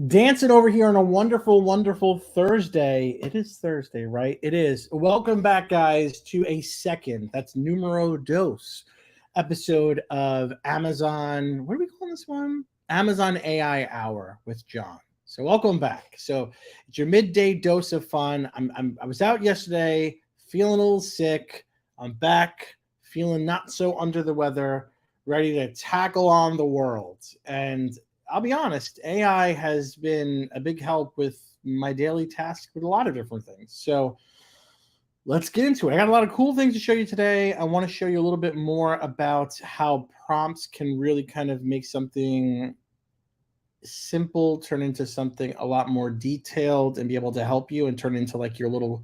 Dancing over here on a wonderful, wonderful Thursday. It is Thursday, right? It is. Welcome back, guys, to a second, that's numero dos, episode of Amazon. What are we calling this one? Amazon AI Hour with John. So, welcome back. So, it's your midday dose of fun. I was out yesterday, feeling a little sick. I'm back, feeling not so under the weather, ready to tackle on the world. And I'll be honest, AI has been a big help with my daily tasks with a lot of different things. So let's get into it. I got a lot of cool things to show you today. I want to show you a little bit more about how prompts can really kind of make something simple turn into something a lot more detailed and be able to help you and turn into like your little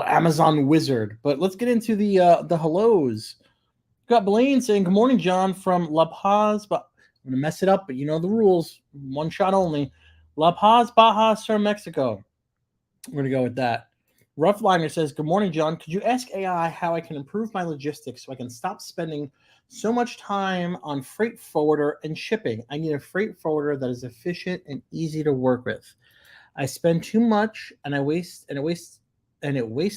Amazon wizard. But let's get into the hellos. Got Blaine saying, "Good morning, John, from La Paz." But I'm going to mess it up, but you know the rules. One shot only. La Paz, Baja Sur, Mexico. We're going to go with that. Roughliner says, "Good morning, John. Could you ask AI how I can improve my logistics so I can stop spending so much time on freight forwarder and shipping? I need a freight forwarder that is efficient and easy to work with. I spend too much and it wastes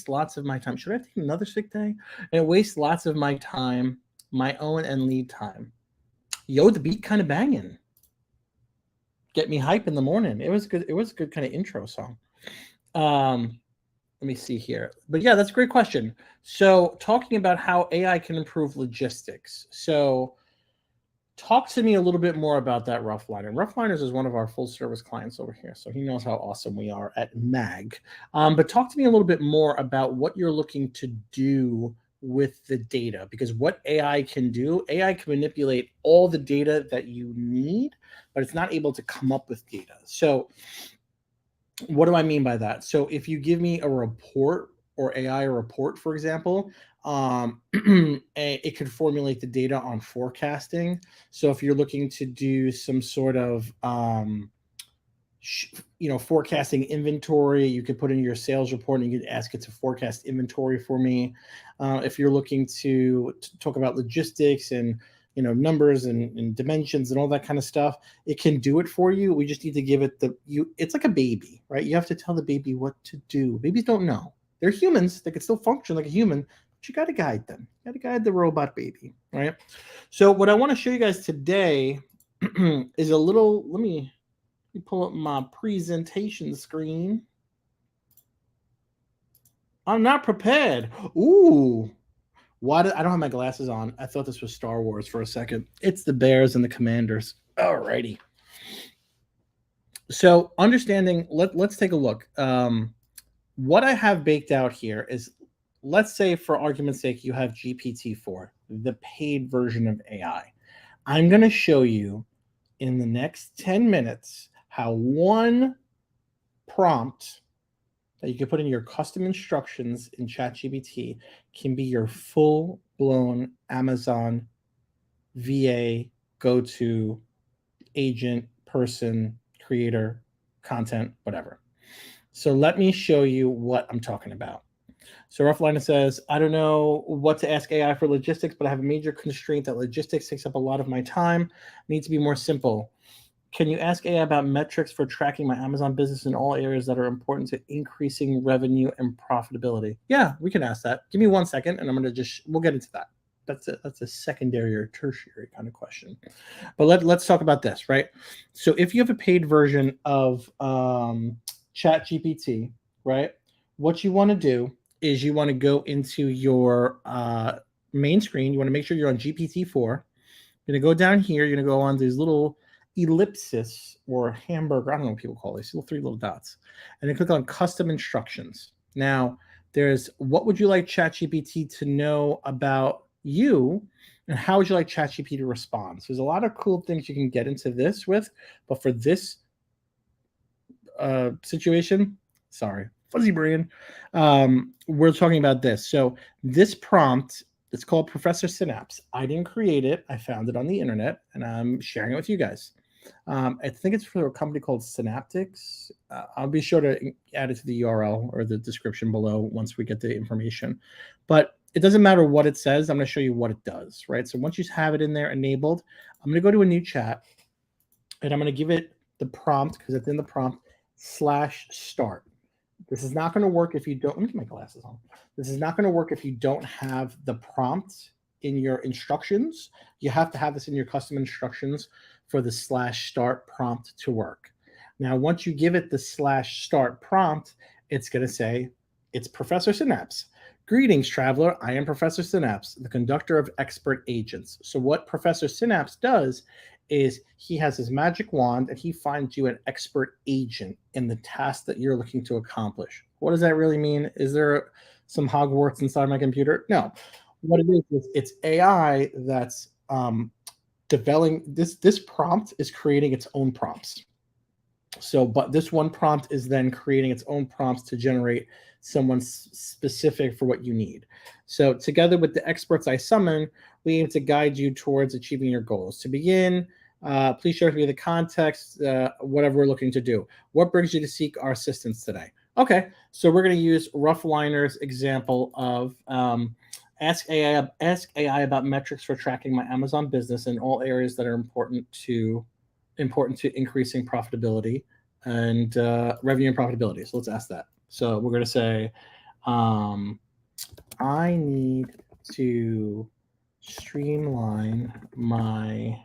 lots of my time. Should I take another sick day? And it wastes lots of my time, my own and lead time." Yo, the beat kind of banging. Get me hype in the morning. It was good. It was a good kind of intro song. Let me see here. But yeah, that's a great question. So talking about how AI can improve logistics. So talk to me a little bit more about that, Roughliner. Roughliner is one of our full service clients over here, so he knows how awesome we are at MAG. But talk to me a little bit more about what you're looking to do with the data, because what AI can do, AI can manipulate all the data that you need, but it's not able to come up with data. So what do I mean by that? So if you give me a report or AI a report, for example, it could formulate the data on forecasting. So if you're looking to do some sort of forecasting inventory, you could put in your sales report and you could ask it to forecast inventory for me. If you're looking to talk about logistics and numbers and dimensions and all that kind of stuff, it can do it for you. We just need to give it it's like a baby, right? You have to tell the baby what to do. Babies don't know. They're humans. They can still function like a human, but you got to guide them. You got to guide the robot baby, right? So what I want to show you guys today is a little, let me pull up my presentation screen. I'm not prepared. Ooh. I don't have my glasses on. I thought this was Star Wars for a second. It's the Bears and the Commanders. Alrighty. So understanding, let's take a look. What I have baked out here is, let's say for argument's sake, you have GPT-4, the paid version of AI. I'm going to show you in the next 10 minutes how one prompt that you can put in your custom instructions in ChatGPT can be your full-blown Amazon VA go-to agent, person, creator, content, whatever. So let me show you what I'm talking about. So Roughliner says, "I don't know what to ask AI for logistics, but I have a major constraint that logistics takes up a lot of my time. It needs to be more simple. Can you ask AI about metrics for tracking my Amazon business in all areas that are important to increasing revenue and profitability?" Yeah, we can ask that. Give me 1 second, and we'll get into that. That's a secondary or tertiary kind of question. But let's talk about this, right? So if you have a paid version of ChatGPT, right, what you want to do is you want to go into your main screen. You want to make sure you're on GPT-4. You're going to go down here. You're going to go on these little ellipsis or hamburger, I don't know what people call these, three little dots, and then click on custom instructions. Now there's, what would you like ChatGPT to know about you, and how would you like ChatGPT to respond? So there's a lot of cool things you can get into this with, but for this situation, sorry, fuzzy brain, we're talking about this. So this prompt, it's called Professor Synapse. I didn't create it. I found it on the internet, and I'm sharing it with you guys. I think it's for a company called Synaptics. I'll be sure to add it to the URL or the description below once we get the information. But it doesn't matter what it says. I'm going to show you what it does, right? So once you have it in there enabled, I'm going to go to a new chat, and I'm going to give it the prompt, because it's in the prompt, /start. This is not going to work if you don't. Let me get my glasses on. This is not going to work if you don't have the prompt in your instructions. You have to have this in your custom instructions for the /start prompt to work. Now, once you give it the /start prompt, it's going to say, it's Professor Synapse. Greetings, traveler. I am Professor Synapse, the conductor of expert agents. So what Professor Synapse does is he has his magic wand and he finds you an expert agent in the task that you're looking to accomplish. What does that really mean? Is there some Hogwarts inside my computer? No. What it is it's AI that's developing this prompt is creating its own prompts. So, but this one prompt is then creating its own prompts to generate someone specific for what you need. So, together with the experts I summon, we aim to guide you towards achieving your goals. To begin, please share with me the context, whatever we're looking to do. What brings you to seek our assistance today? Okay, so we're going to use Roughliner's example of ask AI about metrics for tracking my Amazon business in all areas that are important to increasing profitability and revenue and profitability. So let's ask that. So we're going to say, I need to streamline my,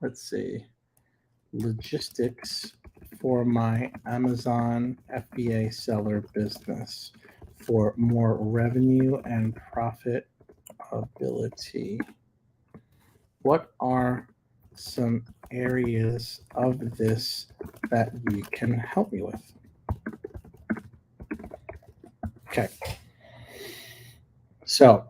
let's see, logistics for my Amazon FBA seller business for more revenue and profitability. What are some areas of this that you can help me with? Okay. So,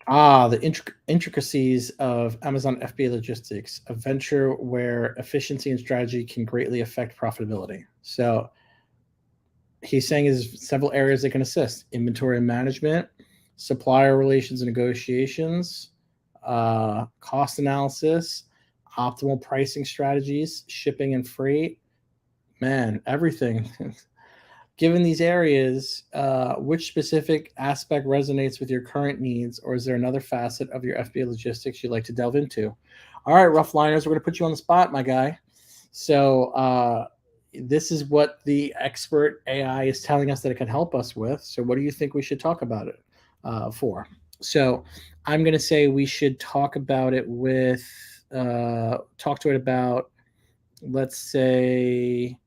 the intricacies of Amazon FBA logistics, a venture where efficiency and strategy can greatly affect profitability. So, he's saying is several areas that can assist: inventory management, supplier relations and negotiations, cost analysis, optimal pricing strategies, shipping and freight. Man, everything. Given these areas, which specific aspect resonates with your current needs, or is there another facet of your FBA logistics you'd like to delve into? All right, Roughliners, we're going to put you on the spot, my guy. So this is what the expert AI is telling us that it can help us with. So what do you think we should talk about it for? So I'm going to say we should talk about it with, talk to it about, let's say,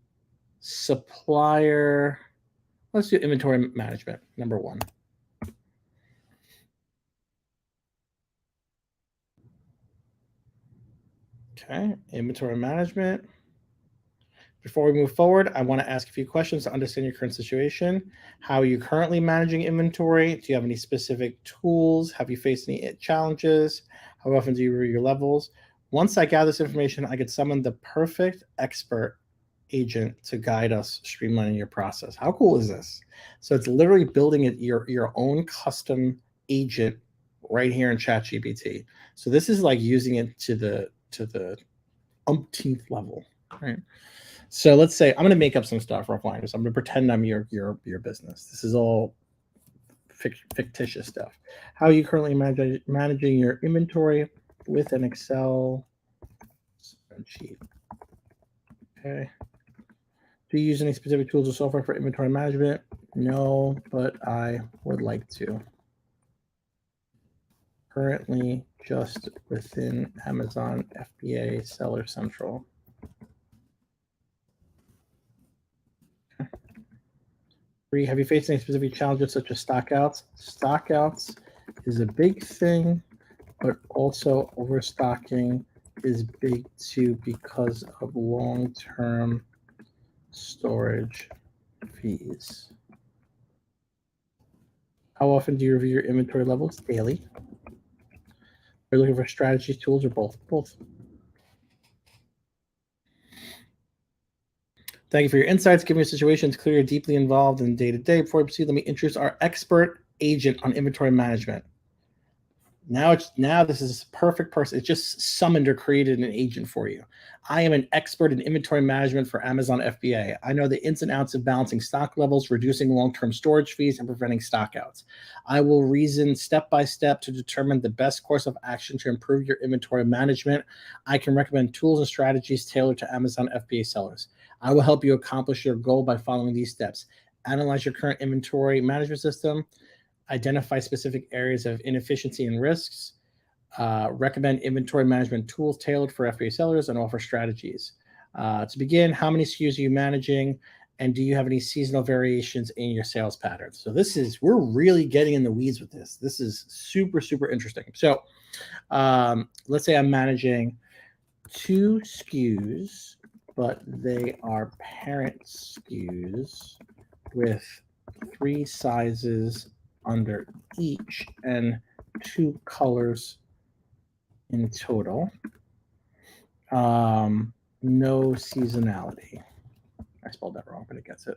supplier. Let's do inventory management, number one. Okay, inventory management. Before we move forward, I want to ask a few questions to understand your current situation. How are you currently managing inventory? Do you have any specific tools? Have you faced any challenges? How often do you review your levels? Once I gather this information, I could summon the perfect expert agent to guide us streamlining your process. How cool is this? So it's literally building it your own custom agent right here in ChatGPT. So this is like using it to the umpteenth level, right? So let's say I'm going to make up some stuff, Roughliners. I'm going to pretend I'm your business. This is all fictitious stuff. How are you currently managing your inventory with an Excel spreadsheet? Okay. Do you use any specific tools or software for inventory management? No, but I would like to. Currently, just within Amazon FBA Seller Central. Three, have you faced any specific challenges such as stockouts? Stockouts is a big thing, but also overstocking is big too because of long-term storage fees. How often do you review your inventory levels? Daily. Are you looking for strategies, tools, or both? Both. Thank you for your insights. Given your situation, it's clear you're deeply involved in day-to-day. Before we proceed, let me introduce our expert agent on inventory management. Now this is a perfect person. It just summoned or created an agent for you. I am an expert in inventory management for Amazon FBA. I know the ins and outs of balancing stock levels, reducing long-term storage fees, and preventing stockouts. I will reason step by step to determine the best course of action to improve your inventory management. I can recommend tools and strategies tailored to Amazon FBA sellers. I will help you accomplish your goal by following these steps. Analyze your current inventory management system, identify specific areas of inefficiency and risks, recommend inventory management tools tailored for FBA sellers, and offer strategies. To begin, how many SKUs are you managing? And do you have any seasonal variations in your sales patterns? So we're really getting in the weeds with this. This is super, super interesting. So let's say I'm managing 2 SKUs, but they are parent SKUs with 3 sizes under each and 2 colors in total. No seasonality. I spelled that wrong, but it gets it.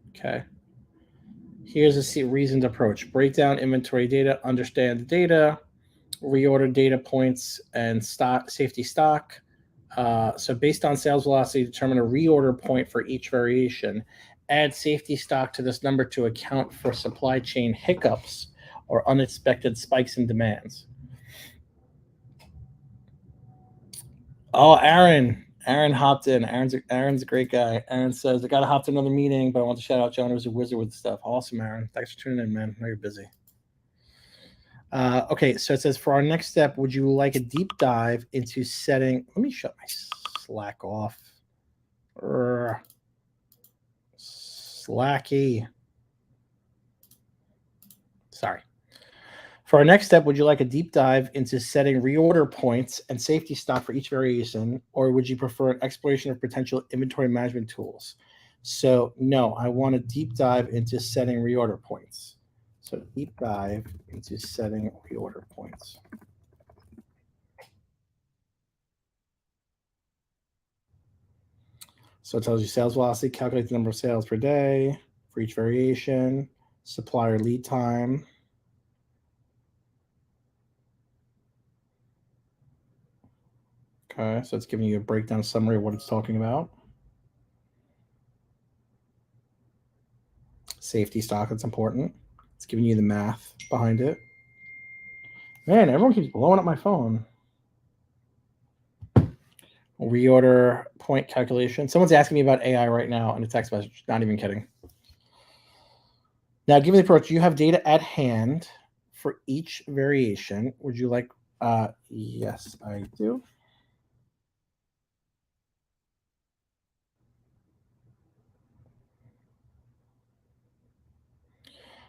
Okay. Here's a reasoned approach. Break down inventory data, understand the data, reorder data points, and safety stock. So based on sales velocity, determine a reorder point for each variation. Add safety stock to this number to account for supply chain hiccups or unexpected spikes in demands. Oh, Aaron. Aaron hopped in. Aaron's a great guy. Aaron says, I got to hop to another meeting, but I want to shout out John, who's a wizard with stuff. Awesome, Aaron. Thanks for tuning in, man. I know you're busy. Okay, so it says, for our next step, would you like a deep dive into setting? Let me shut my Slack off. Slacky. Sorry. For our next step, would you like a deep dive into setting reorder points and safety stock for each variation, or would you prefer an exploration of potential inventory management tools? So no, I want a deep dive into setting reorder points. So deep dive into setting reorder points. So it tells you sales velocity, calculate the number of sales per day for each variation, supplier lead time. Okay, so it's giving you a breakdown summary of what it's talking about. Safety stock, that's important. It's giving you the math behind it. Man, everyone keeps blowing up my phone. Reorder point calculation. Someone's asking me about AI right now in a text message. Not even kidding. Now, given the approach, you have data at hand for each variation. Would you like? Yes, I do.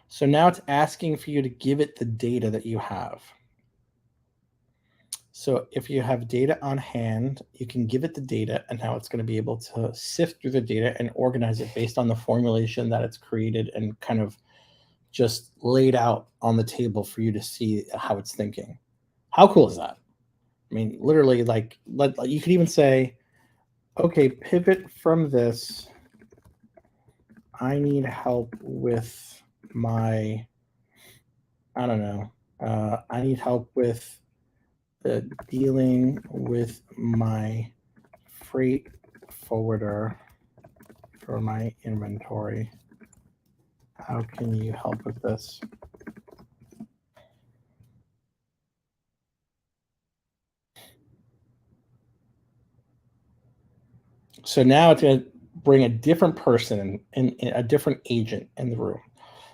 So now it's asking for you to give it the data that you have. So if you have data on hand, you can give it the data, and now it's going to be able to sift through the data and organize it based on the formulation that it's created and kind of just laid out on the table for you to see how it's thinking. How cool is that? I mean, literally, like you could even say, okay, pivot from this. I need help with my, I don't know, I need help with dealing with my freight forwarder for my inventory. How can you help with this? So now it's going to bring a different person and a different agent in the room.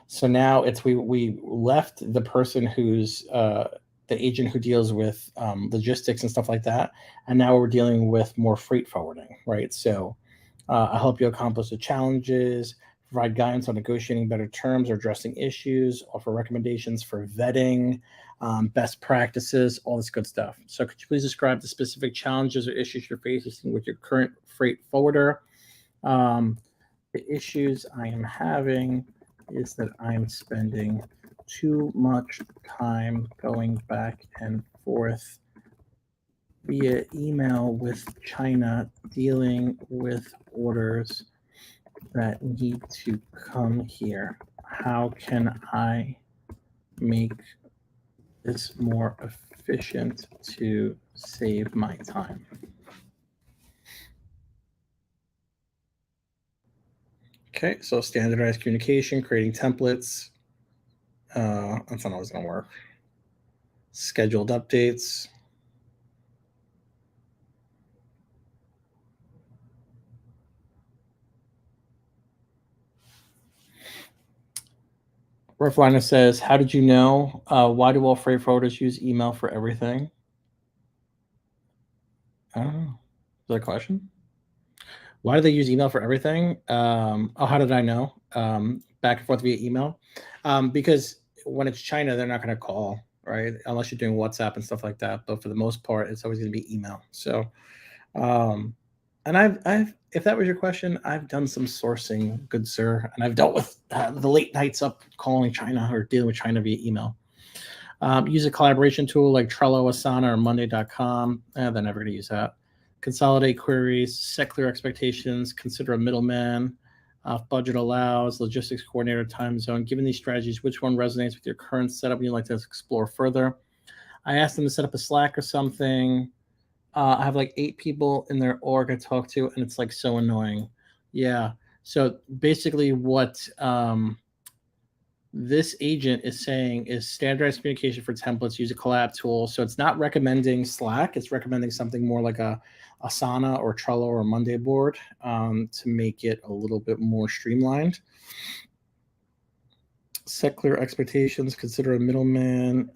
So now it's we left the person who's the agent who deals with logistics and stuff like that, and now we're dealing with more freight forwarding, right? So I'll help you accomplish the challenges, provide guidance on negotiating better terms or addressing issues, offer recommendations for vetting, best practices, all this good stuff. So could you please describe the specific challenges or issues you're facing with your current freight forwarder? The issues I am having is that I'm spending too much time going back and forth via email with China, dealing with orders that need to come here. How can I make this more efficient to save my time? Okay, so standardized communication, creating templates. That's not always going to work. Scheduled updates. Roughliner says, how did you know? Why do all freight forwarders use email for everything? I don't know. Is that a question? Why do they use email for everything? How did I know? Back and forth via email. Because when it's China, they're not going to call, right? Unless you're doing WhatsApp and stuff like that. But for the most part, it's always going to be email. So, um, and if that was your question, I've done some sourcing, good sir, and I've dealt with the late nights up calling China or dealing with China via email. Use a collaboration tool like Trello, Asana, or Monday.com. They're never going to use that. Consolidate queries, set clear expectations, consider a middleman, if budget allows, logistics coordinator, time zone. Given these strategies, which one resonates with your current setup and you'd like to explore further? I asked them to set up a Slack or something. I have like 8 people in their org I talk to, and it's like so annoying. Yeah. So basically, what this agent is saying is standardized communication for templates, use a collab tool. So it's not recommending Slack, it's recommending something more like a Asana or Trello or Monday board to make it a little bit more streamlined. Set clear expectations, consider a middleman.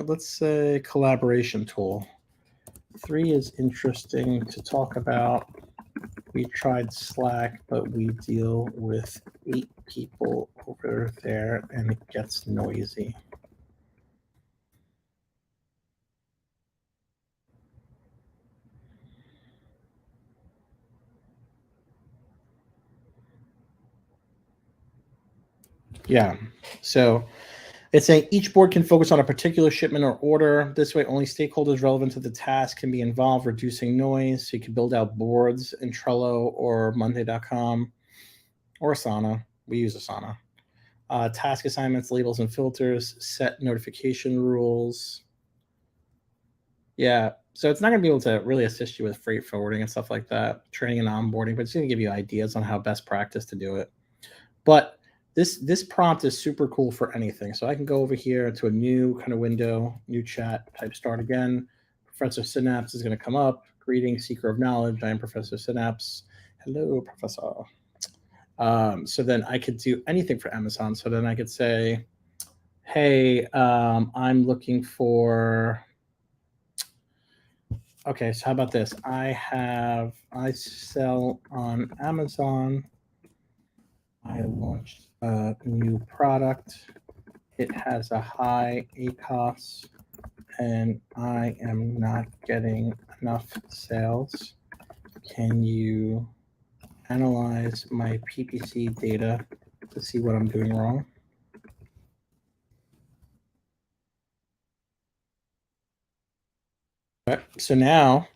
Let's say collaboration tool. 3 is interesting to talk about. We tried Slack, but we deal with 8 people over there and it gets noisy. Yeah. So it's saying each board can focus on a particular shipment or order. This way, only stakeholders relevant to the task can be involved, reducing noise. So you can build out boards in Trello or Monday.com or Asana. We use Asana. Task assignments, labels, and filters, set notification rules. Yeah. So it's not going to be able to really assist you with freight forwarding and stuff like that, training and onboarding, but it's going to give you ideas on how best practice to do it. But this prompt is super cool for anything. So I can go over here to a new kind of window, new chat, type start again. Professor Synapse is going to come up. Greetings, seeker of knowledge. I am Professor Synapse. Hello, Professor. So then I could do anything for Amazon. So then I could say, hey, I'm looking for. Okay, so how about this? I sell on Amazon. I launched a new product. It has a high ACOS and I am not getting enough sales. Can you analyze my PPC data to see what I'm doing wrong? Okay, so now,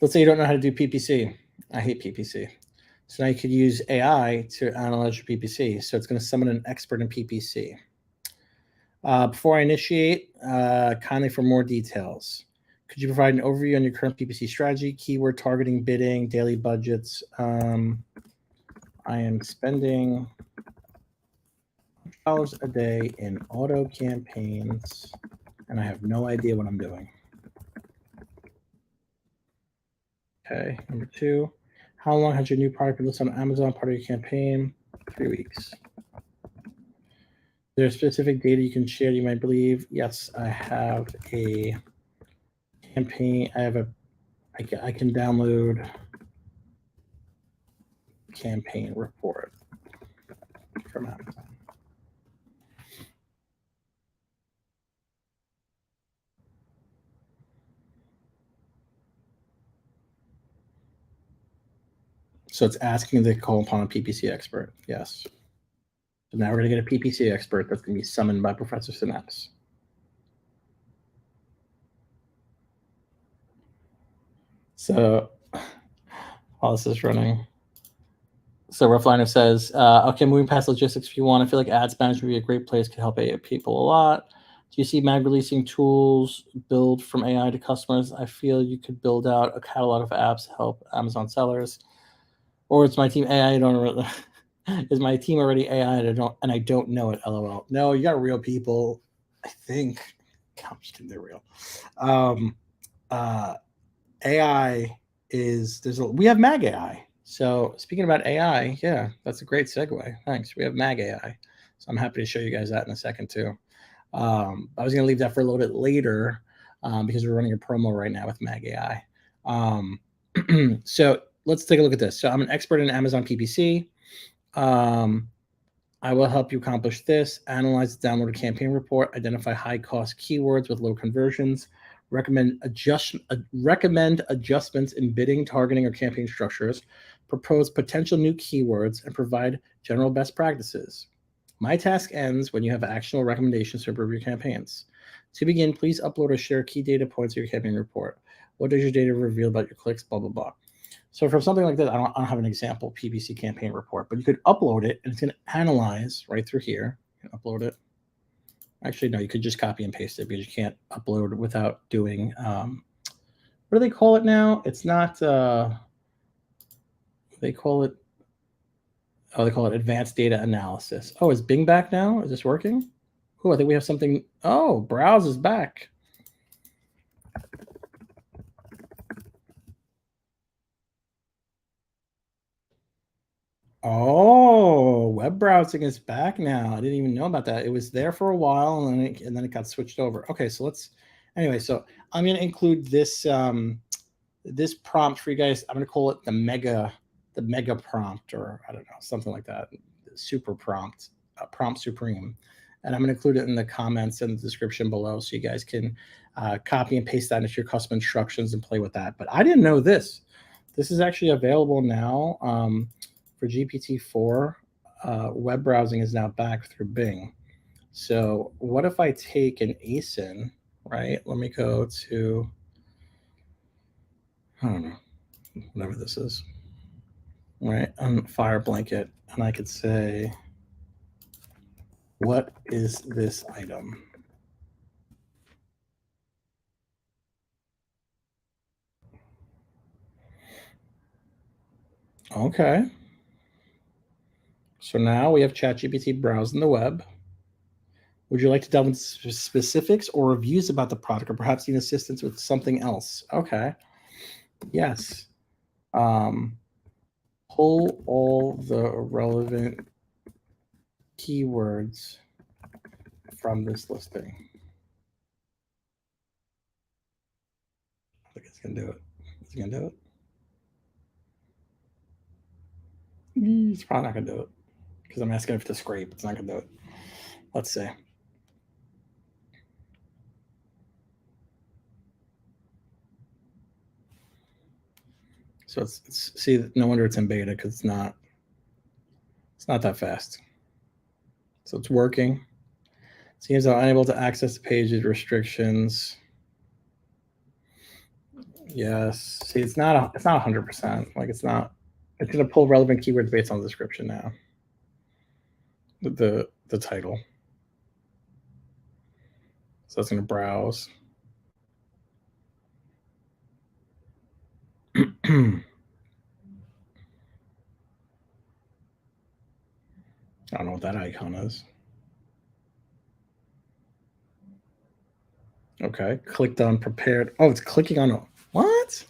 let's say you don't know how to do PPC. I hate PPC. So now you could use AI to analyze your PPC. So it's going to summon an expert in PPC. Before I initiate, kindly for more details. Could you provide an overview on your current PPC strategy, keyword targeting, bidding, daily budgets? I am spending dollars a day in auto campaigns, and I have no idea what I'm doing. Okay, number 2. How long has your new product been listed on Amazon, part of your campaign? 3 weeks. There's specific data you can share, you might believe. Yes, I have a campaign. I can download campaign report from Amazon. So it's asking to call upon a PPC expert. Yes. So now we're going to get a PPC expert that's going to be summoned by Professor Synapse. So while this is running, So Roughliner says, okay, moving past logistics if you want. I feel like ads management would be a great place, could help people a lot. Do you see Mag releasing tools build from AI to customers? I feel you could build out a catalog of apps to help Amazon sellers. Or it's my team AI. I don't really, is my team already AI and I don't know it, LOL. No, you got real people, I think. I'm just kidding, they're real. AI we have Mag AI. So speaking about AI, yeah, that's a great segue. Thanks. We have Mag AI. So I'm happy to show you guys that in a second too. I was going to leave that for a little bit later because we're running a promo right now with Mag AI. So let's take a look at this. So I'm an expert in Amazon PPC. I will help you accomplish this: analyze the downloaded campaign report, identify high-cost keywords with low conversions, recommend adjustments in bidding, targeting, or campaign structures, propose potential new keywords, and provide general best practices. My task ends when you have actionable recommendations to improve your campaigns. To begin, please upload or share key data points of your campaign report. What does your data reveal about your clicks, blah, blah, blah. So from something like that, I don't have an example PPC campaign report, but you could upload it and it's going to analyze right through here. You can upload it. Actually, no, you could just copy and paste it because you can't upload without doing, what do they call it now? It's not, they call it advanced data analysis. Oh, is Bing back now? Is this working? Oh, I think we have something. Oh, browse is back. Oh, web browsing is back now. I didn't even know about that. It was there for a while, and then it got switched over. Okay, so anyway, so I'm going to include this this prompt for you guys. I'm going to call it the mega prompt, or I don't know, something like that. Super prompt, prompt supreme. And I'm going to include it in the comments and the description below so you guys can copy and paste that into your custom instructions and play with that. But I didn't know this. This is actually available now. For GPT-4, web browsing is now back through Bing. So what if I take an ASIN, right? Let me go to, I don't know, whatever this is, right? On Fire Blanket, and I could say, what is this item? Okay. So now we have ChatGPT browsing the web. Would you like to delve into specifics or reviews about the product, or perhaps need assistance with something else? Okay. Yes. Pull all the relevant keywords from this listing. I think it's going to do it. Is it going to do it? It's probably not going to do it because I'm asking it to scrape. It's not going to do it. Let's see. So it's see, no wonder it's in beta because it's not that fast. So it's working. Seems I'm unable to access the pages, restrictions. Yes. See, it's not 100%. Like it's going to pull relevant keywords based on the description now. The title. So it's going to browse. I don't know what that icon is. Okay, clicked on prepared. Oh, it's clicking on what?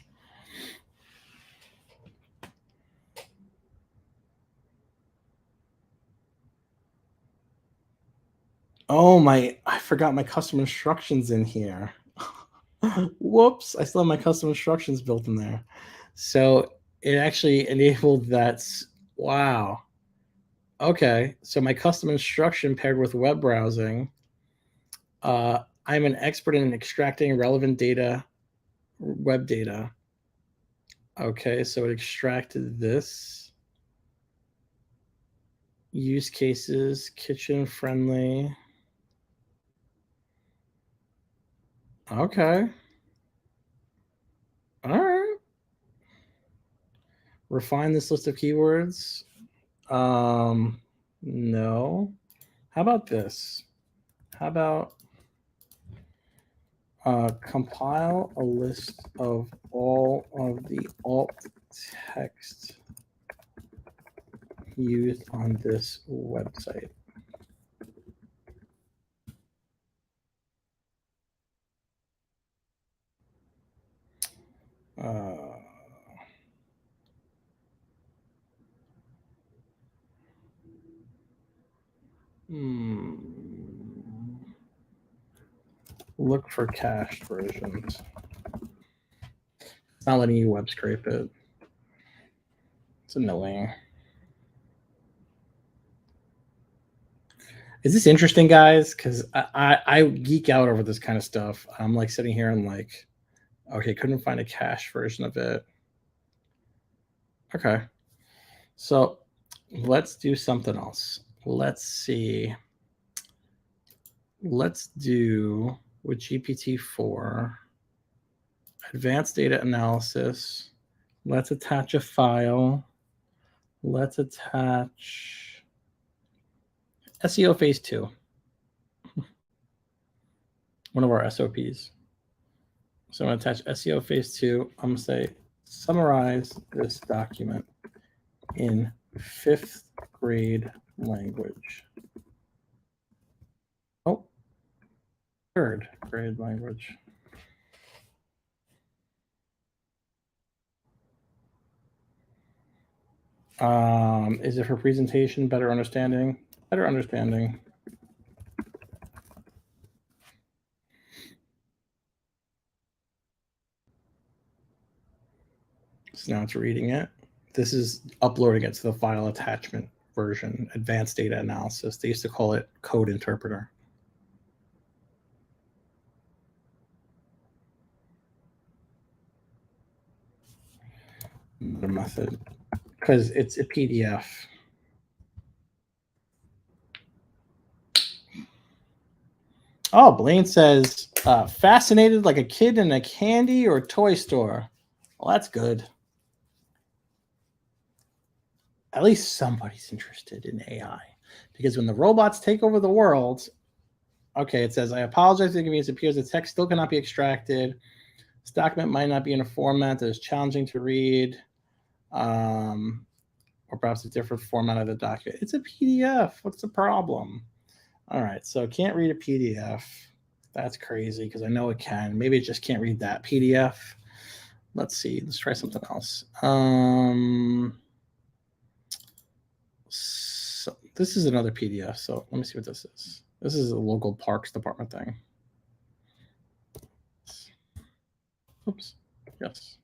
Oh my, I forgot my custom instructions in here. Whoops, I still have my custom instructions built in there. So it actually enabled that. Wow. Okay, so my custom instruction paired with web browsing. I'm an expert in extracting relevant data, web data. Okay, so it extracted this. Use cases, kitchen friendly. Okay. All right. Refine this list of keywords. No. How about this? How about compile a list of all of the alt text used on this website? Look for cached versions. It's not letting you web scrape it. It's annoying. Is this interesting, guys? Because I geek out over this kind of stuff. I'm like sitting here and like, okay, couldn't find a cache version of it. Okay. So let's do something else. Let's see. Let's do with GPT-4 advanced data analysis. Let's attach a file. Let's attach SEO phase 2. One of our SOPs. So I'm going to attach SEO phase 2. I'm going to say summarize this document in 5th grade language. Oh, 3rd grade language. Is it for presentation, better understanding? Better understanding. So now it's reading it. This is uploading it to the file attachment version, advanced data analysis. They used to call it code interpreter. The method, because it's a PDF. Oh, Blaine says, fascinated like a kid in a candy or toy store. Well, that's good. At least somebody's interested in AI. Because when the robots take over the world, okay, it says, I apologize for the inconvenience. It appears the text still cannot be extracted. This document might not be in a format that is challenging to read, or perhaps a different format of the document. It's a PDF. What's the problem? All right, so can't read a PDF. That's crazy because I know it can. Maybe it just can't read that PDF. Let's see. Let's try something else. So this is another PDF. So let me see what this is. This is a local parks department thing. Oops. Yes.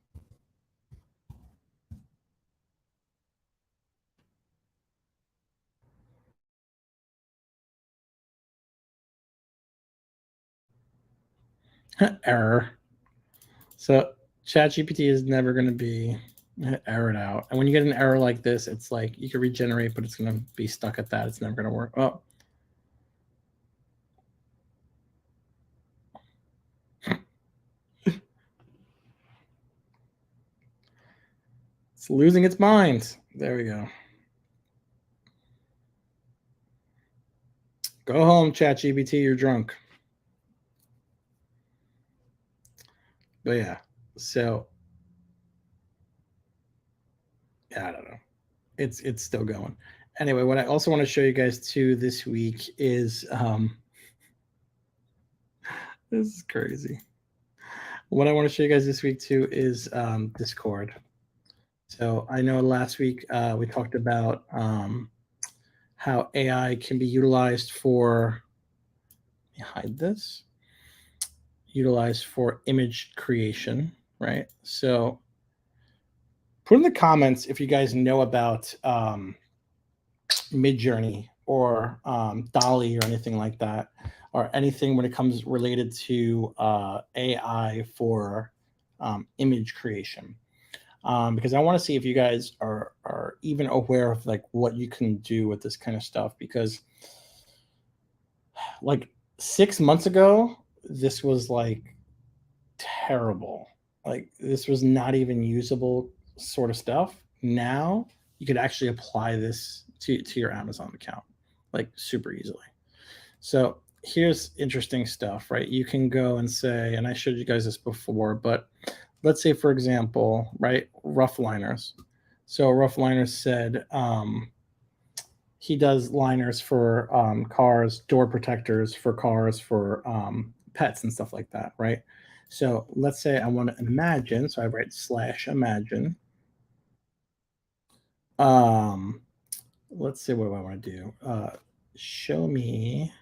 Error. So ChatGPT is never going to be errored out. And when you get an error like this, it's like you can regenerate, but it's going to be stuck at that. It's never going to work. Oh. It's losing its mind. There we go. Go home, ChatGPT. You're drunk. But yeah, so yeah, I don't know. It's still going. Anyway, what I also want to show you guys too this week is this is crazy. What I want to show you guys this week too is Discord. So I know last week we talked about how AI can be utilized for, let me hide this, utilized for image creation, right? So put in the comments if you guys know about Midjourney or Dolly or anything like that, or anything when it comes related to AI for image creation. Because I want to see if you guys are even aware of like what you can do with this kind of stuff. Because like 6 months ago, this was like terrible. Like this was not even usable sort of stuff. Now you could actually apply this to your Amazon account, like super easily. So here's interesting stuff, right? You can go and say, and I showed you guys this before, but let's say, for example, right, rough liners. So rough liners said he does liners for cars, door protectors for cars, for pets and stuff like that, right? So let's say I want to imagine, so I write /imagine. Let's see what I want to do. Show me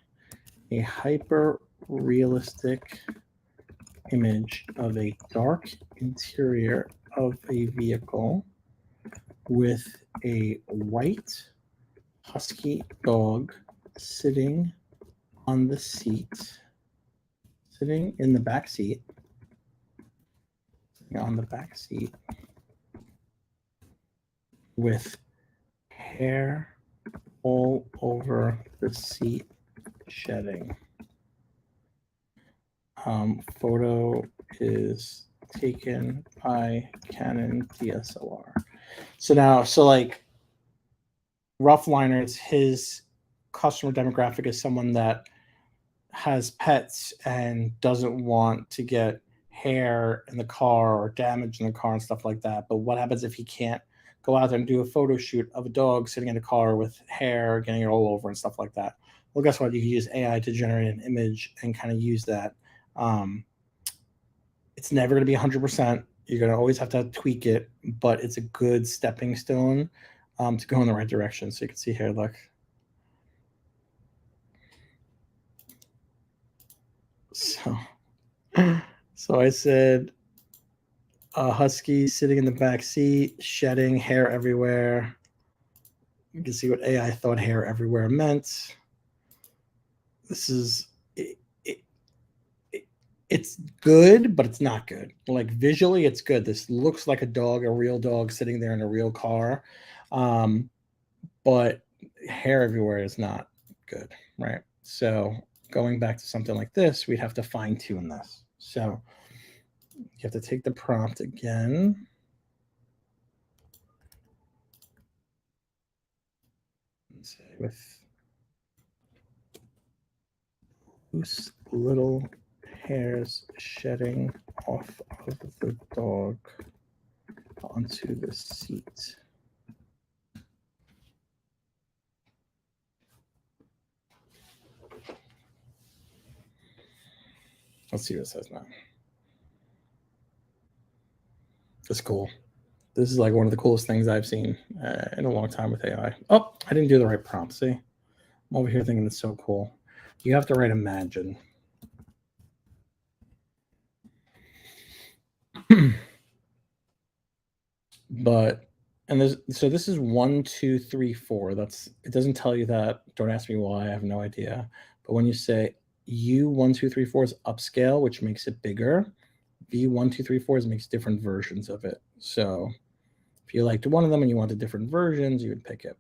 a hyper realistic image of a dark interior of a vehicle with a white husky dog sitting on the seat, sitting in the back seat, on the back seat with hair all over the seat shedding. Photo is taken by Canon DSLR. So now, like rough liners, his customer demographic is someone that has pets and doesn't want to get hair in the car or damage in the car and stuff like that. But what happens if he can't go out there and do a photo shoot of a dog sitting in a car with hair getting it all over and stuff like that? Well, guess what? You can use AI to generate an image and kind of use that. It's never going to be 100%. You're going to always have to tweak it, but it's a good stepping stone to go in the right direction. So you can see here, look. So I said a husky sitting in the back seat, shedding hair everywhere. You can see what AI thought hair everywhere meant. This is it's good, but it's not good. Like visually, it's good. This looks like a dog, a real dog sitting there in a real car. But hair everywhere is not good, right? So going back to something like this, we'd have to fine tune this. So you have to take the prompt again. Let's say with loose little hairs shedding off of the dog onto the seat. Let's see what it says now. That's cool. This is like one of the coolest things I've seen in a long time with AI. Oh, I didn't do the right prompt. See, I'm over here thinking it's so cool. You have to write imagine. But and there's so this is 1, 2, 3, 4. That's it doesn't tell you that. Don't ask me why. I have no idea. But when you say U 1, 2, 3, 4 is upscale, which makes it bigger. V 1, 2, 3, 4 makes different versions of it. So if you liked one of them and you wanted different versions, you would pick it.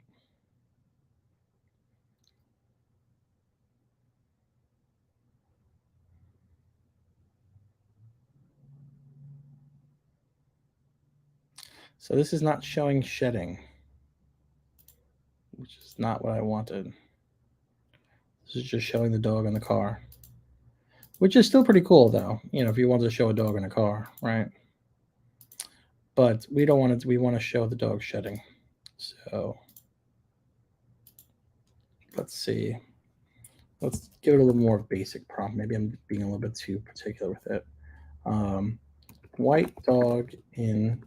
So this is not showing shedding, which is not what I wanted. This is just showing the dog in the car, which is still pretty cool, though. You know, if you want to show a dog in a car, right? But we don't want to. We want to show the dog shedding. So let's see. Let's give it a little more basic prompt. Maybe I'm being a little bit too particular with it. White dog in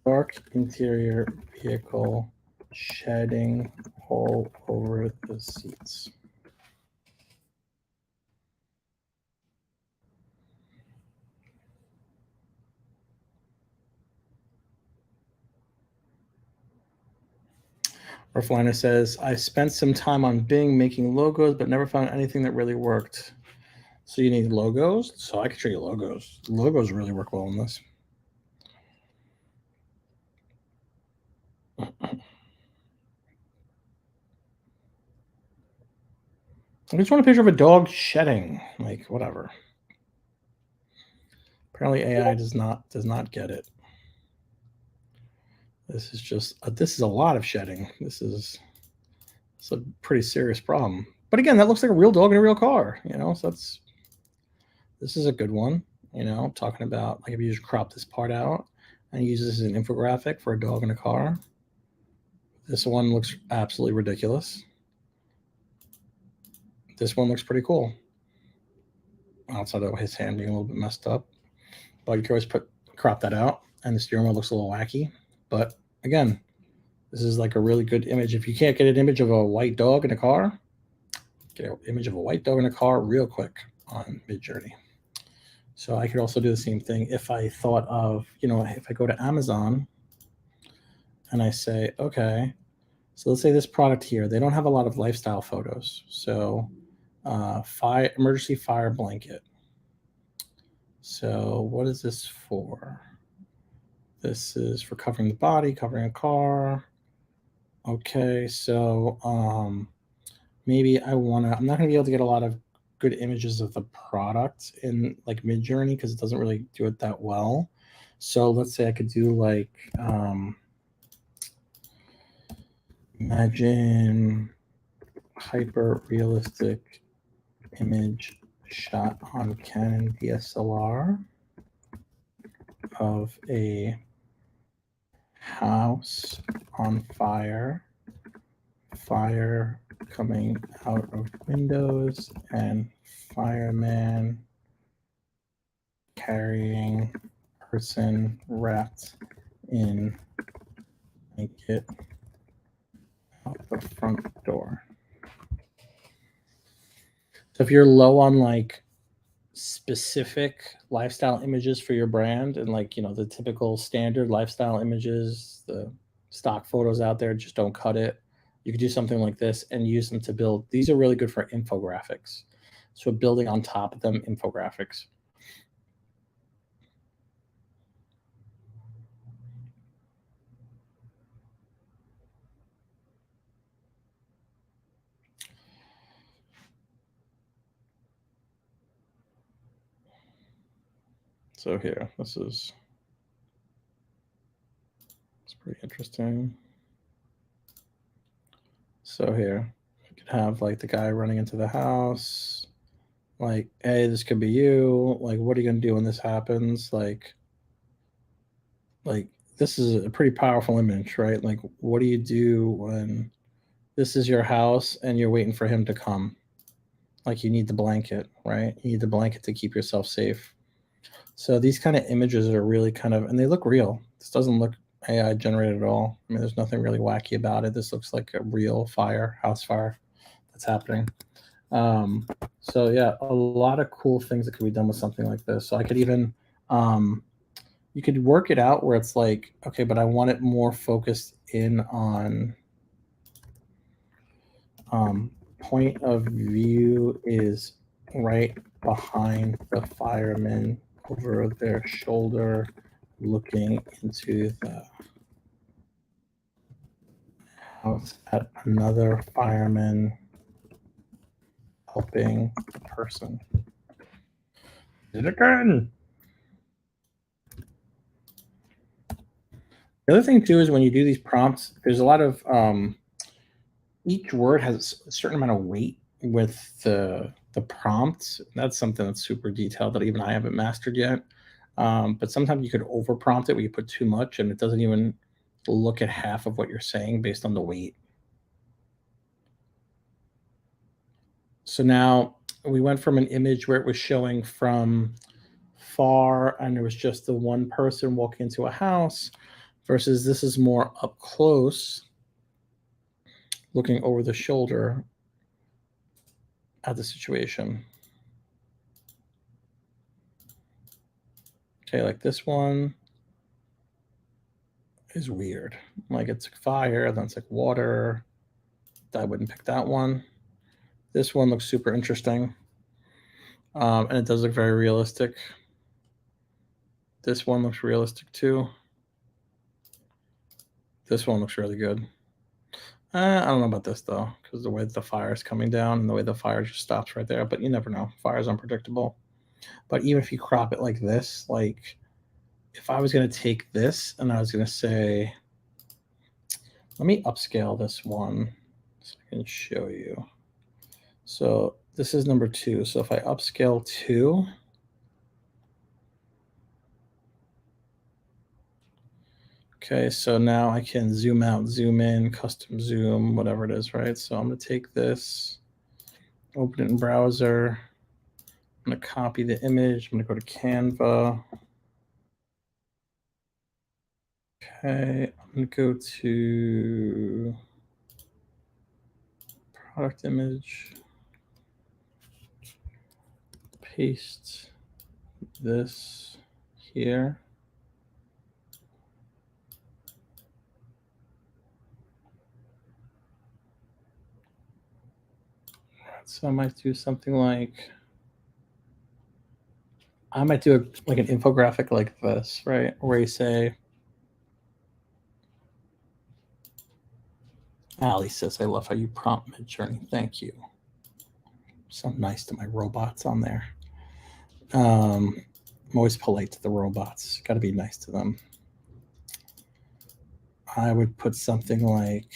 dark interior vehicle shedding all over the seats. Roughliner says, I spent some time on Bing making logos, but never found anything that really worked. So you need logos? So I can show you logos. Logos really work well in this. I just want a picture of a dog shedding, like whatever. Apparently AI does not get it. This is just this is a lot of shedding. This is It's a pretty serious problem. But again, that looks like a real dog in a real car, you know. So this is a good one, you know. Talking about like if you just crop this part out and use this as an infographic for a dog in a car. This one looks absolutely ridiculous. This one looks pretty cool. Outside of his hand being a little bit messed up, but you can always crop that out, and the steering wheel looks a little wacky. But again, this is like a really good image. If you can't get an image of a white dog in a car, get an image of a white dog in a car real quick on Midjourney. So I could also do the same thing if I thought of, you know, if I go to Amazon and I say, okay, so let's say this product here, they don't have a lot of lifestyle photos. So emergency fire blanket. So what is this for? This is for covering the body, covering a car. Okay, so maybe I'm not gonna be able to get a lot of good images of the product in like Midjourney because it doesn't really do it that well. So let's say I could do like imagine hyper realistic image shot on Canon DSLR of a house on fire coming out of windows, and fireman carrying person wrapped in blanket out the front door. So if you're low on like specific lifestyle images for your brand and like, you know, the typical standard lifestyle images, the stock photos out there just don't cut it, you could do something like this and use them to build. These are really good for infographics. So building on top of them infographics. So here, it's pretty interesting. So here, you could have like the guy running into the house, like, hey, this could be you. Like, what are you gonna do when this happens? Like this is a pretty powerful image, right? Like, what do you do when this is your house and you're waiting for him to come? Like, you need the blanket, right? You need the blanket to keep yourself safe. So these kind of images are really kind of, and they look real. This doesn't look AI generated at all. I mean, there's nothing really wacky about it. This looks like a real house fire that's happening. So yeah, a lot of cool things that could be done with something like this. So I could even, you could work it out where it's like, okay, but I want it more focused in on point of view is right behind the fireman over their shoulder looking into the house at another fireman helping the person. Did it again. The other thing too is when you do these prompts, there's a lot of each word has a certain amount of weight with the prompts. That's something that's super detailed that even I haven't mastered yet. But sometimes you could over prompt it where you put too much and it doesn't even look at half of what you're saying based on the weight. So now we went from an image where it was showing from far and there was just the one person walking into a house versus this is more up close, looking over the shoulder at the situation. Okay, like this one is weird. Like it's fire, then it's like water. I wouldn't pick that one. This one looks super interesting. And it does look very realistic. This one looks realistic too. This one looks really good. I don't know about this though, because the way the fire is coming down and the way the fire just stops right there, but you never know. Fire is unpredictable. But even if you crop it like this, like if I was going to take this and I was going to say, let me upscale this one So I can show you. So this is number 2. So if I upscale 2, okay, so now I can zoom out, zoom in, custom zoom, whatever it is, right? So I'm going to take this, open it in browser. I'm going to copy the image. I'm going to go to Canva. Okay, I'm going to go to product image, paste this here. So I might do something like, I might do like an infographic like this, right? Where you say, Ali says, I love how you prompt Midjourney. Thank you. So nice to my robots on there. I'm always polite to the robots. Got to be nice to them. I would put something like,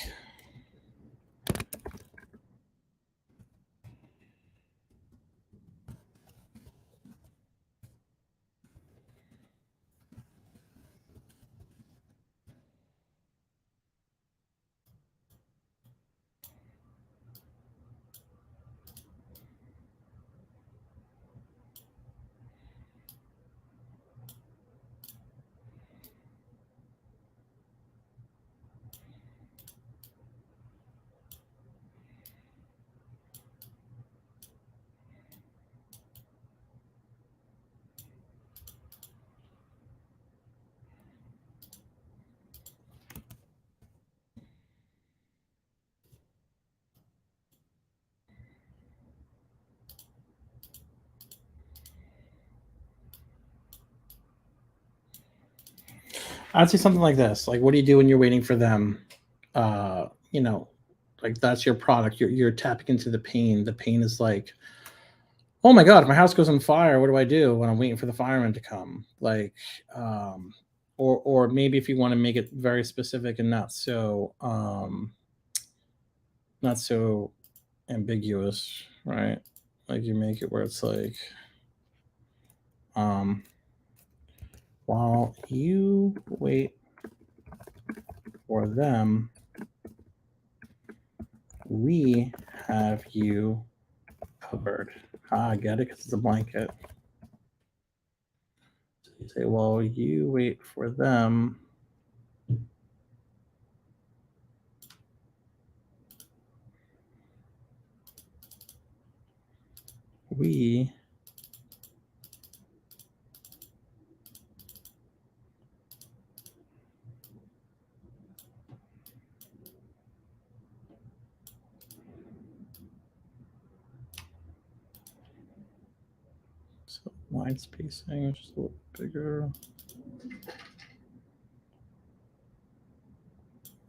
I'd say something like this. Like, what do you do when you're waiting for them? You know, like that's your product. You're tapping into the pain. The pain is like, oh my god, if my house goes on fire, what do I do when I'm waiting for the firemen to come? Like, or maybe if you want to make it very specific and not so ambiguous, right? Like you make it where it's like, while you wait for them, we have you covered. I get it, because it's a blanket. So you say, well, you wait for them. We so line spacing is just a little bigger.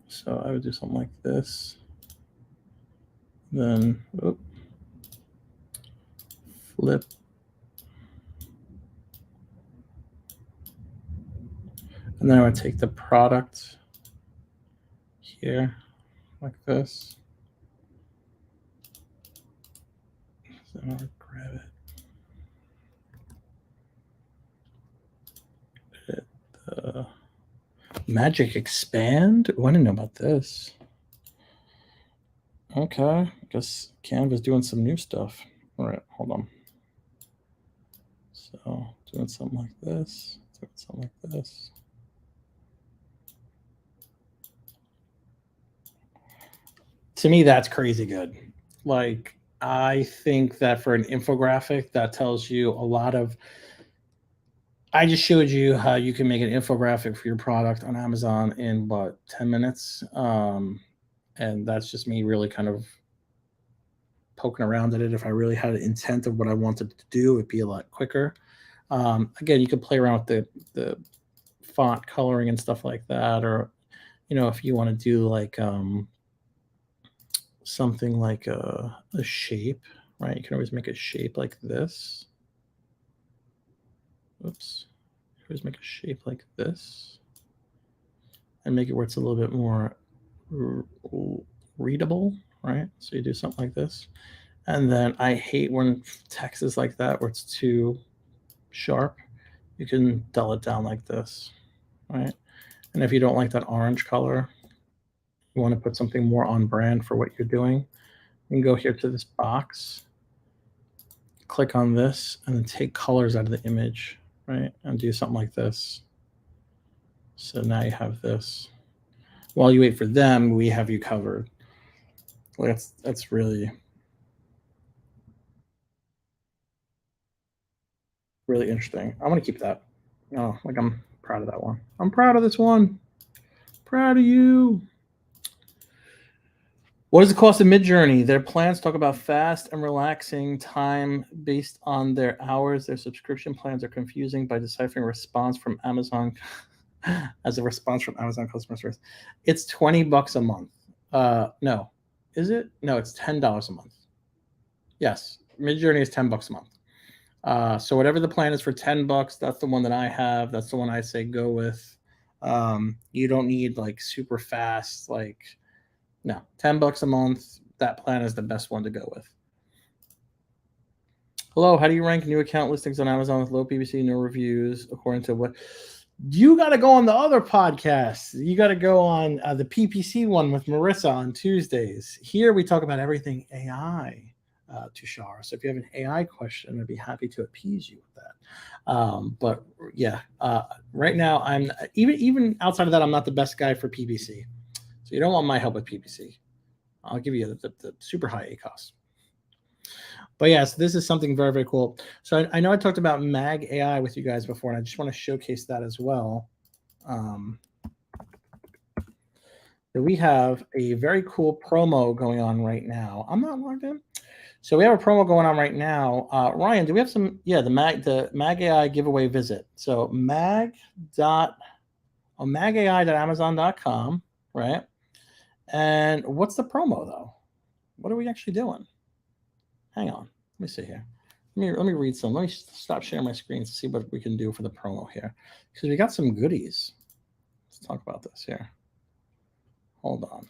So I would do something like this. Then flip. And then I would take the product here like this. So I would grab it. Magic expand? Oh, I didn't know about this. Okay, I guess Canva's doing some new stuff. All right, hold on. So doing something like this, doing something like this. To me, that's crazy good. Like, I think that for an infographic, that tells you a lot of. I just showed you how you can make an infographic for your product on Amazon in about 10 minutes. And that's just me really kind of poking around at it. If I really had an intent of what I wanted to do, it'd be a lot quicker. Again, you could play around with the font coloring and stuff like that, or if you want to do like something like a shape, right? You can always make a shape like this. Oops. You can always make a shape like this and make it where it's a little bit more readable, right? So you do something like this. And then I hate when text is like that, where it's too sharp. You can dull it down like this, right? And if you don't like that orange color, you want to put something more on brand for what you're doing, you can go here to this box, click on this, and then take colors out of the image, right? And do something like this. So now you have this. While you wait for them, we have you covered. That's really, really interesting. I want to keep that. Oh, like I'm proud of that one. I'm proud of this one. Proud of you. What is the cost of Midjourney? Their plans talk about fast and relaxing time based on their hours. Their subscription plans are confusing by deciphering response from Amazon as a response from Amazon customer service. It's $20 a month. No, is it? No, it's $10 a month. Yes, Midjourney is $10 a month. So whatever the plan is for $10, that's the one that I have. That's the one I say go with. You don't need like super fast, like no, $10 a month. That plan is the best one to go with. Hello, how do you rank new account listings on Amazon with low PPC, no reviews, according to what? You got to go on the other podcasts. You got to go on the PPC one with Marissa on Tuesdays. Here we talk about everything AI, Tushar. So if you have an AI question, I'd be happy to appease you with that. But yeah, right now I'm even outside of that, I'm not the best guy for PPC. So you don't want my help with PPC. I'll give you the super high ACOS. But yes, this is something very, very cool. So I know I talked about Mag AI with you guys before, and I just want to showcase that as well. So we have a very cool promo going on right now. I'm not logged in. So we have a promo going on right now. Ryan, do we have some? Yeah, the Mag AI giveaway visit. So magai.amazon.com, right? And what's the promo though? What are we actually doing? Hang on. Let me see here. Let me read some. Let me stop sharing my screen to see what we can do for the promo here, because we got some goodies. Let's talk about this here. Hold on.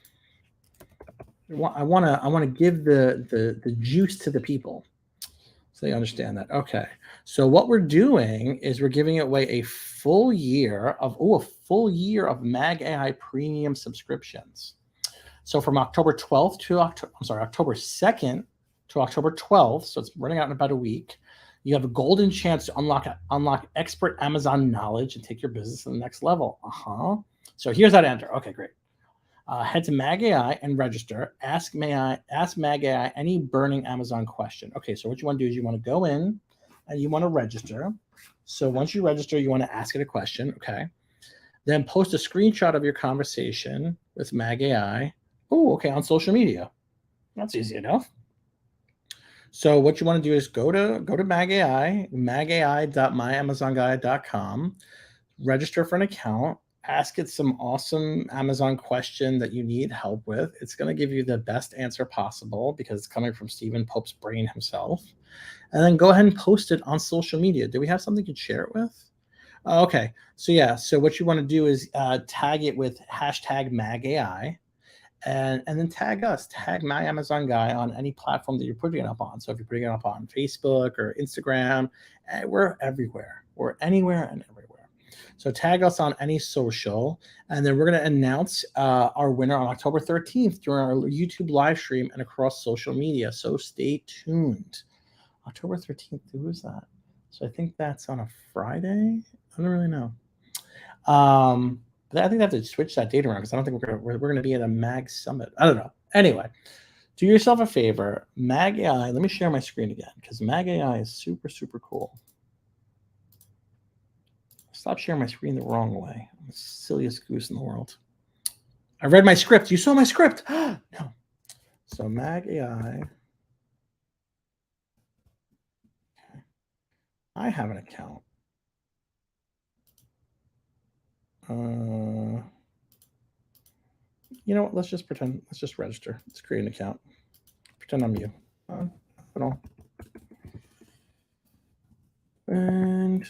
I want to give the juice to the people so they understand that. Okay. So what we're doing is we're giving away a full year of Mag AI premium subscriptions. So from October 12th to October 2nd to October 12th, so it's running out in about a week, you have a golden chance to unlock expert Amazon knowledge and take your business to the next level. So here's how to enter. Okay, great. Head to Mag AI and register. Ask Mag AI any burning Amazon question. Okay, so what you want to do is you want to go in and you want to register. So once you register, you want to ask it a question. Okay. Then post a screenshot of your conversation with Mag AI. Oh, okay, on social media. That's easy enough. So what you want to do is go to Mag AI, magai.myamazonguide.com, register for an account, ask it some awesome Amazon question that you need help with. It's going to give you the best answer possible because it's coming from Stephen Pope's brain himself. And then go ahead and post it on social media. Do we have something to share it with? Okay. So yeah. So what you want to do is tag it with hashtag MagAI. And then tag us, tag My Amazon Guy on any platform that you're putting it up on. So if you're putting it up on Facebook or Instagram, we're everywhere. We're anywhere and everywhere. So tag us on any social, and then we're going to announce our winner on October 13th during our YouTube live stream and across social media. So stay tuned. October 13th, who is that? So I think that's on a Friday. I don't really know. But I think they have to switch that date around because I don't think we're going to be at a Mag Summit. I don't know. Anyway, do yourself a favor. Mag AI. Let me share my screen again because Mag AI is super, super cool. Stop sharing my screen the wrong way. I'm the silliest goose in the world. I read my script. You saw my script. No. So Mag AI. Okay. I have an account. You know what? Let's just pretend. Let's just register. Let's create an account. Pretend I'm you. Aspinall. And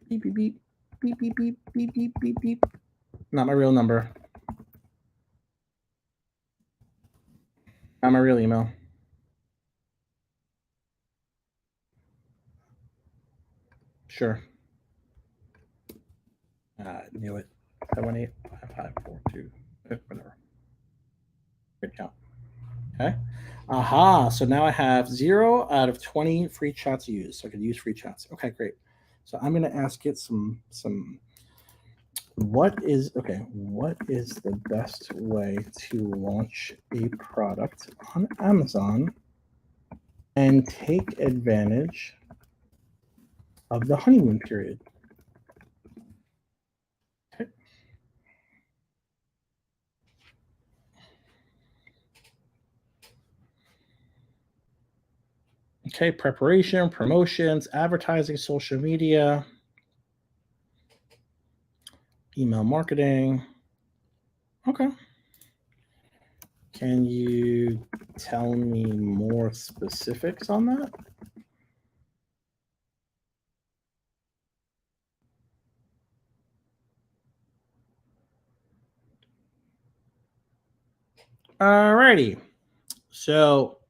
beep, beep, beep. Beep, beep, beep, beep, beep, beep, beep. Not my real number. Not my real email. Sure. I knew it. 518-5542. Whatever. Good count. Okay. Aha. So now I have 0 out of 20 free chats used. So I could use free chats. Okay, great. So I'm going to ask it some what is the best way to launch a product on Amazon and take advantage of the honeymoon period? Okay. Okay, preparation, promotions, advertising, social media, email marketing. Okay. Can you tell me more specifics on that? Alrighty. So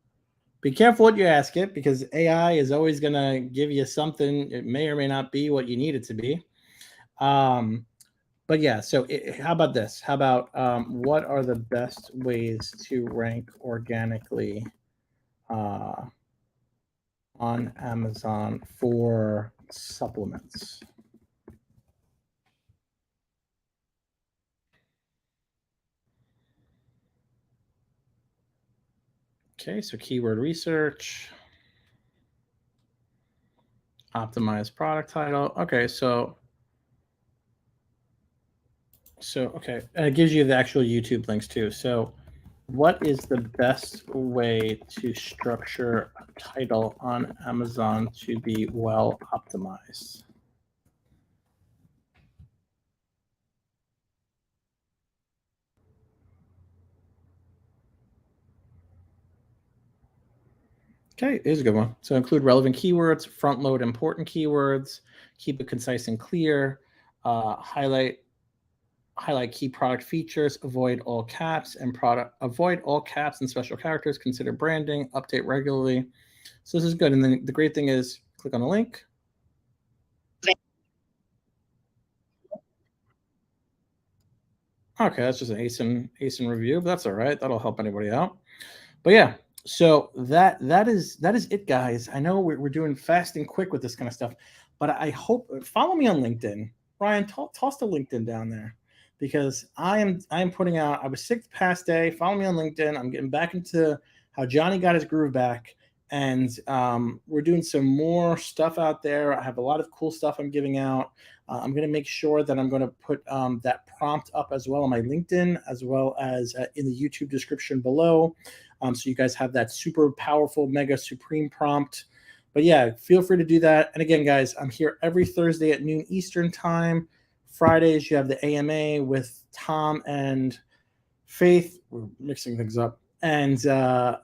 be careful what you ask it, because AI is always going to give you something. It may or may not be what you need it to be. But yeah, so how about this? How about what are the best ways to rank organically on Amazon for supplements? Okay, so keyword research, optimize product title. Okay, so okay, it gives you the actual YouTube links too. So what is the best way to structure a title on Amazon to be well optimized? Okay, is a good one. So include relevant keywords, front load important keywords, keep it concise and clear, highlight key product features, avoid all caps and special characters, consider branding, update regularly. So this is good. And then the great thing is click on the link. Okay, that's just an ASIN review, but that's all right. That'll help anybody out. But yeah, so that is it, guys. I know we're doing fast and quick with this kind of stuff, but I hope follow me on LinkedIn. Ryan, toss the LinkedIn down there, because I am putting out. I was sick the past day. Follow me on LinkedIn. I'm getting back into how Johnny got his groove back, and we're doing some more stuff out there. I have a lot of cool stuff I'm giving out. I'm going to make sure that I'm going to put that prompt up as well on my LinkedIn, as well as in the YouTube description below. So you guys have that super powerful, mega supreme prompt. But yeah, feel free to do that. And again, guys, I'm here every Thursday at noon Eastern time. Fridays, you have the AMA with Tom and Faith. We're mixing things up. And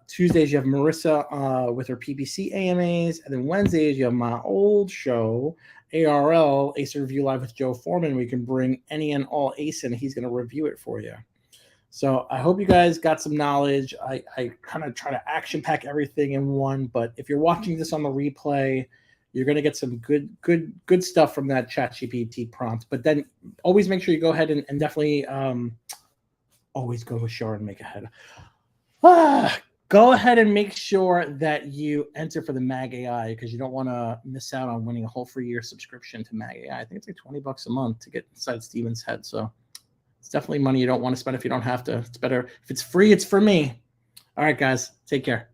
Tuesdays, you have Marissa with her PPC AMAs. And then Wednesdays, you have my old show, ARL, ACE Review Live with Joe Foreman. We can bring any and all ACE and he's going to review it for you. So I hope you guys got some knowledge. I kind of try to action pack everything in one, but if you're watching this on the replay, you're going to get some good stuff from that ChatGPT prompt. But then always make sure you go ahead and definitely always go with Shore and make ahead. Go ahead and make sure that you enter for the Mag AI, because you don't want to miss out on winning a whole free year subscription to Mag AI. I think it's like $20 a month to get inside Steven's head. So it's definitely money you don't want to spend if you don't have to. It's better if it's free. It's for me. All right, guys, take care.